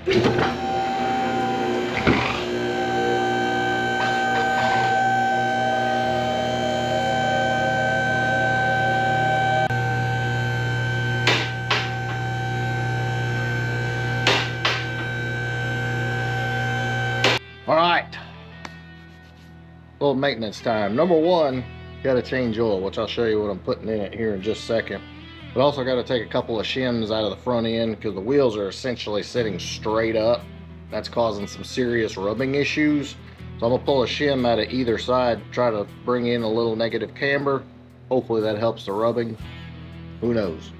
All right, little maintenance time. Number one, got to change oil, which I'll show you what I'm putting in it here in just a second. But also got to take a couple of shims out of the front end because the wheels are essentially sitting straight up. That's causing some serious rubbing issues. So I'm gonna pull a shim out of either side, try to bring in a little negative camber. Hopefully that helps the rubbing. Who knows?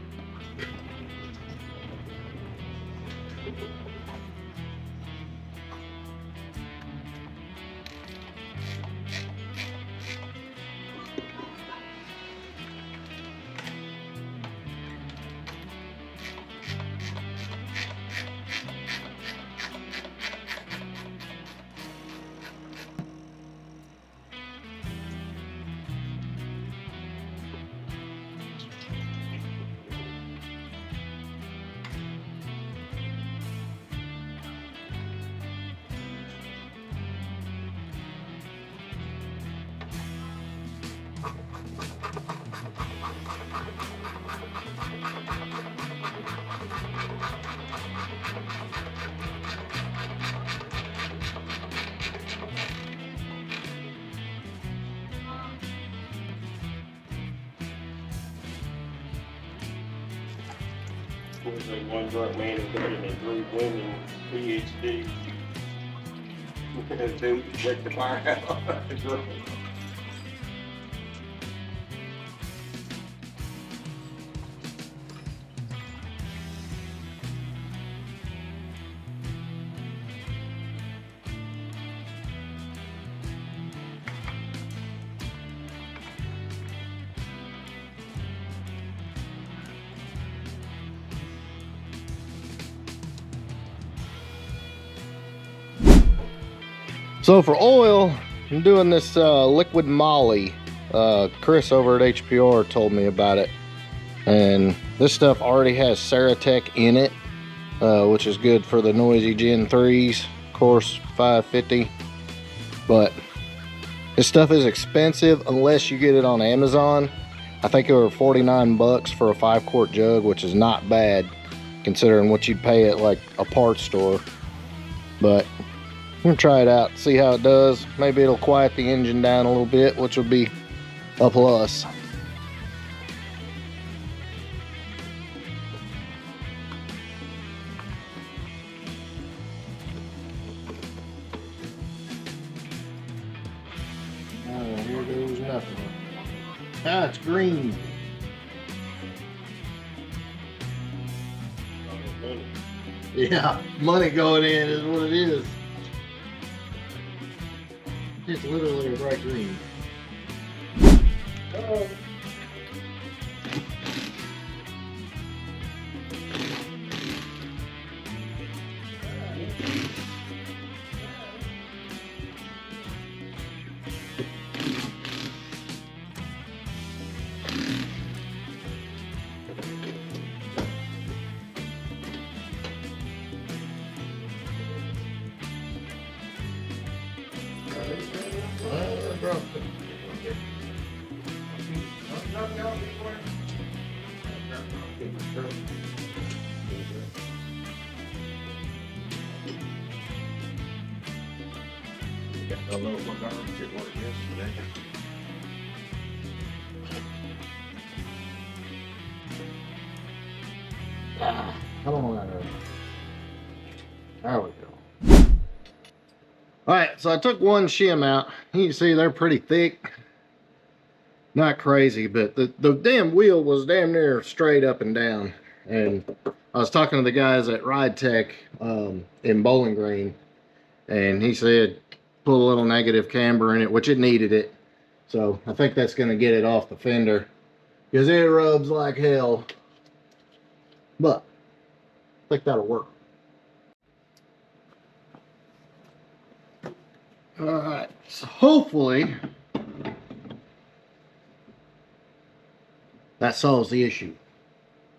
Like one drunk man and better than 3 women PhD. Dude, wrecked the firehouse. So for oil, I'm doing this liquid moly. Chris over at HPR told me about it. And this stuff already has Ceratec in it, which is good for the noisy Gen 3s, of course 550. But this stuff is expensive unless you get it on Amazon. I think it was 49 bucks for a 5-quart jug, which is not bad considering what you'd pay at like a parts store. But I'm gonna try it out, see how it does. Maybe it'll quiet the engine down a little bit, which would be a plus. Oh, here goes nothing. Ah, it's green. Yeah, money going in is what it is. It's literally a bright green. Oh. I know my garbage at work yesterday. Come on. There we go. Alright, so I took one shim out. You can see they're pretty thick. Not crazy, but the damn wheel was damn near straight up and down. And I was talking to the guys at Ride Tech in Bowling Green, and he said put a little negative camber in it, which it needed it. So I think that's going to get it off the fender because it rubs like hell. But I think that'll work. Alright, so hopefully that solves the issue.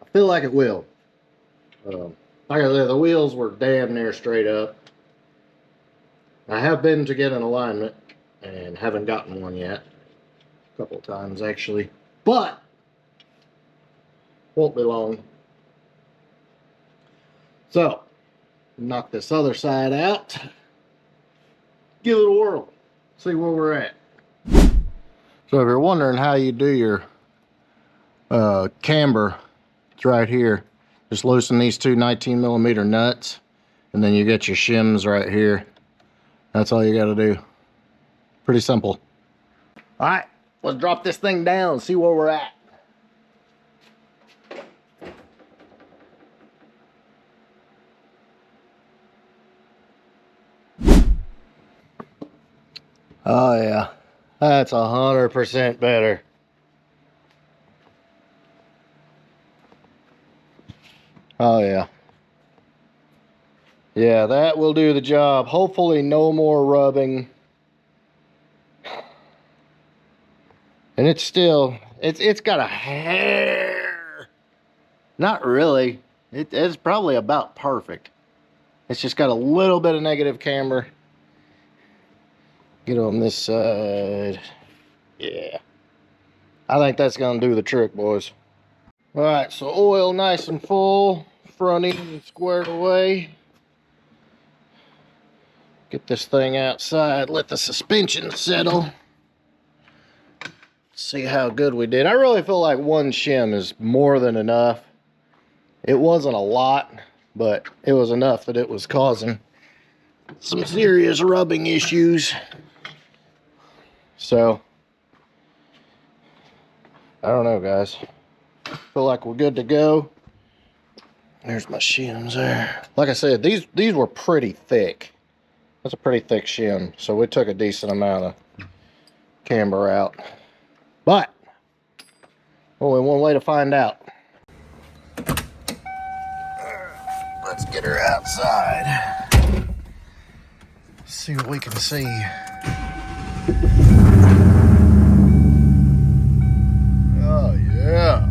I feel like it will. Like I said, the wheels were damn near straight up. I have been to get an alignment and haven't gotten one yet. A couple of times actually, but won't be long. So, knock this other side out. Give it a whirl. See where we're at. So if you're wondering how you do your camber, it's right here. Just loosen these two 19mm nuts, and then you get your shims right here. That's all you got to do. Pretty simple. All right, let's drop this thing down and see where we're at. Oh yeah, that's 100% better. Oh yeah. Yeah, that will do the job. Hopefully no more rubbing. And it's still, it's got a hair. Not really. It's probably about perfect. It's just got a little bit of negative camber. Get on this side. Yeah. I think that's gonna do the trick, boys. All right, so oil nice and full, front end squared away. Get this thing outside, let the suspension settle. See how good we did. I really feel like one shim is more than enough. It wasn't a lot, but it was enough that it was causing some serious rubbing issues. So, I don't know, guys. Feel like we're good to go. There's my shims there. Like I said, these were pretty thick. That's a pretty thick shim, so we took a decent amount of camber out. But only one way to find out. Let's get her outside. See what we can see. Oh yeah.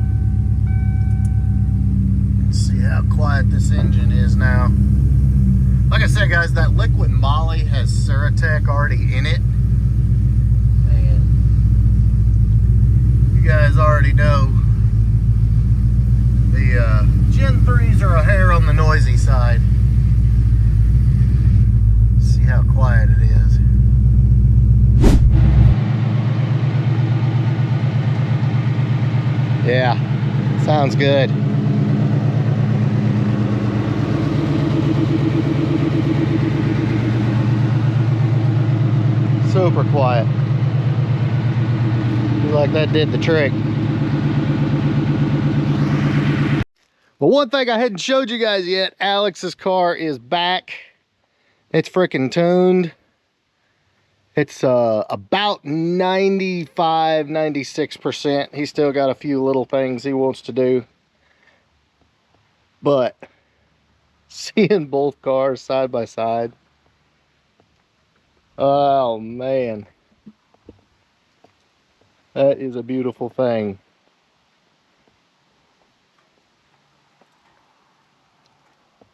Let's see how quiet this engine is now. Like I said, guys, that liquid moly has Ceratec already in it. And you guys already know the Gen 3s are a hair on the noisy side. Let's see how quiet it is. Yeah, sounds good. Super quiet. Feels like that did the trick. But one thing I hadn't showed you guys yet, Alex's car is back. It's freaking tuned. It's about 95, 96%. He's still got a few little things he wants to do. But seeing both cars side by side, oh man, that is a beautiful thing.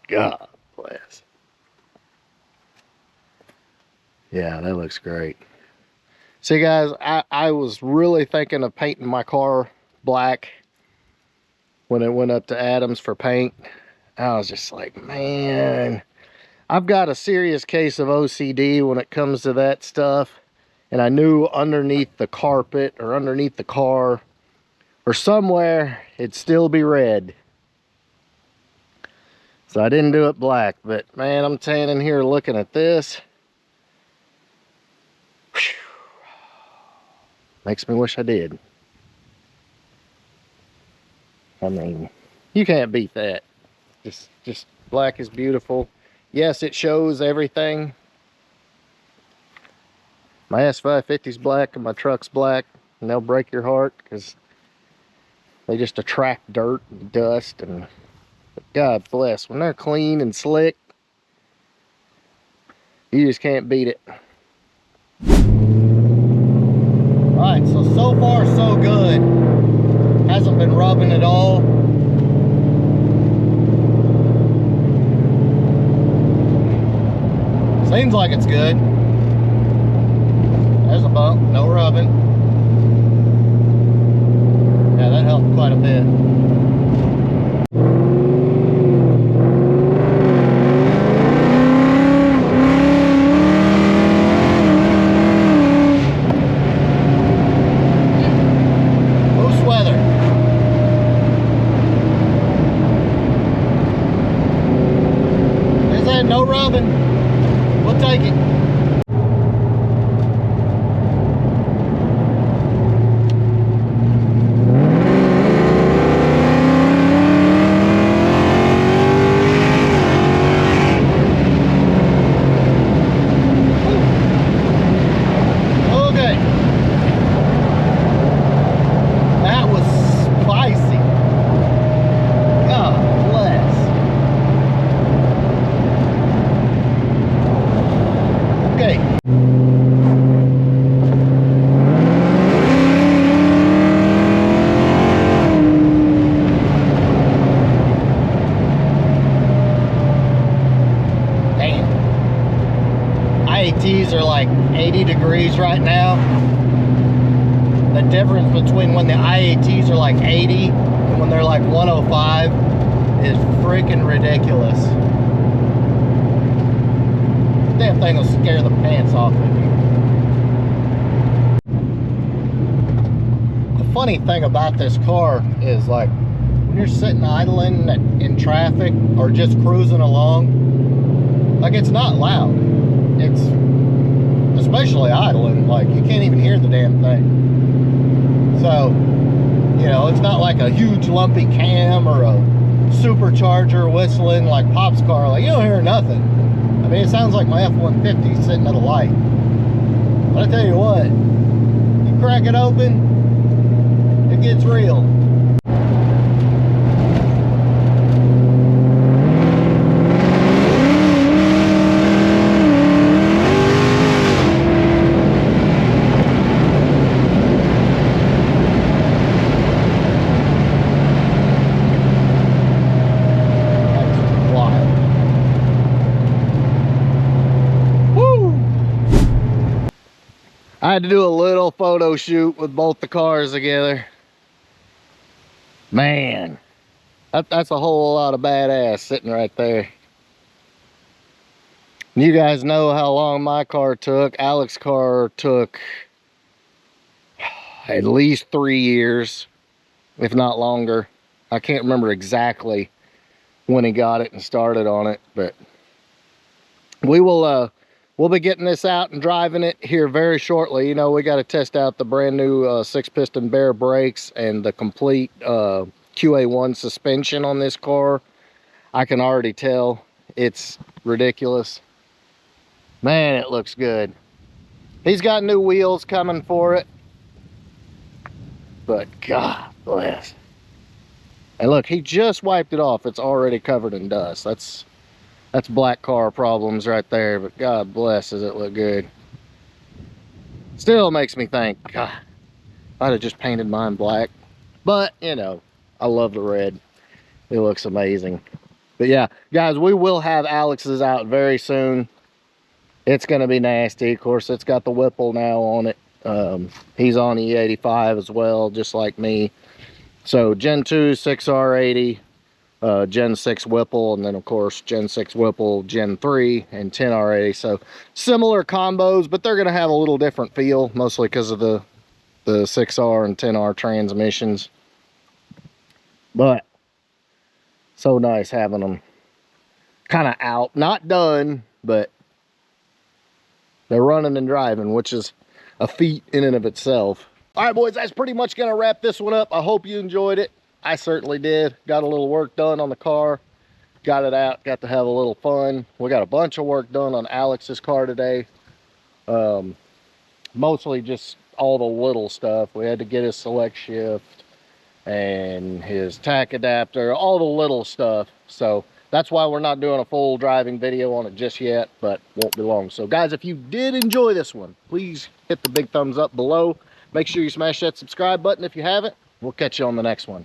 God bless. Yeah, that looks great. See guys, I was really thinking of painting my car black when it went up to Adams for paint. I was just like, man, I've got a serious case of OCD when it comes to that stuff. And I knew underneath the carpet or underneath the car or somewhere it'd still be red. So I didn't do it black, but man, I'm standing here looking at this. Whew. Makes me wish I did. I mean, you can't beat that. Just black is beautiful. Yes, it shows everything. My S550's black and my truck's black, and they'll break your heart because they just attract dirt and dust. And God bless, when they're clean and slick, you just can't beat it. Alright, so far so good. Hasn't been rubbing at all. Seems like it's good. There's a bump, no rubbing. Yeah, that helped quite a bit. Loose weather. They said no rubbing. We'll take it. IATs are like 80 degrees right now. The difference between when the IATs are like 80 and when they're like 105 is freaking ridiculous. Damn thing will scare the pants off of you. The funny thing about this car is, like, when you're sitting idling in traffic or just cruising along, like, it's not loud. It's, especially idling, like, you can't even hear the damn thing. So, you know, it's not like a huge lumpy cam or a supercharger whistling like Pop's car. Like, you don't hear nothing. I mean, it sounds like my F-150 sitting at a light. But I tell you what, you crack it open, it gets real. I had to do a little photo shoot with both the cars together. Man, that's a whole lot of badass sitting right there. You guys know how long my car took. Alex's car took at least 3 years, if not longer. I can't remember exactly when he got it and started on it, but we will we'll be getting this out and driving it here very shortly. You know, we got to test out the brand new 6-piston bare brakes and the complete QA1 suspension on this car. I can already tell it's ridiculous. Man, it looks good. He's got new wheels coming for it, but God bless. And look, he just wiped it off. It's already covered in dust. That's black car problems right there, but God bless, does it look good. Still makes me think, God, I'd have just painted mine black. But, you know, I love the red. It looks amazing. But yeah, guys, we will have Alex's out very soon. It's going to be nasty. Of course, it's got the Whipple now on it. He's on E85 as well, just like me. So, Gen 2 6R80. Gen 6 Whipple, and then of course Gen 6 Whipple, Gen 3, and 10R80. So similar combos, but they're going to have a little different feel, mostly because of the 6R and 10R transmissions. But so nice having them kind of out, not done, but they're running and driving, which is a feat in and of itself. All right, boys, that's pretty much going to wrap this one up. I hope you enjoyed it. I certainly did. Got a little work done on the car. Got it out. Got to have a little fun. We got a bunch of work done on Alex's car today. Mostly just all the little stuff. We had to get his select shift and his tack adapter, all the little stuff. So that's why we're not doing a full driving video on it just yet, but won't be long. So guys, if you did enjoy this one, please hit the big thumbs up below. Make sure you smash that subscribe button if you haven't. We'll catch you on the next one.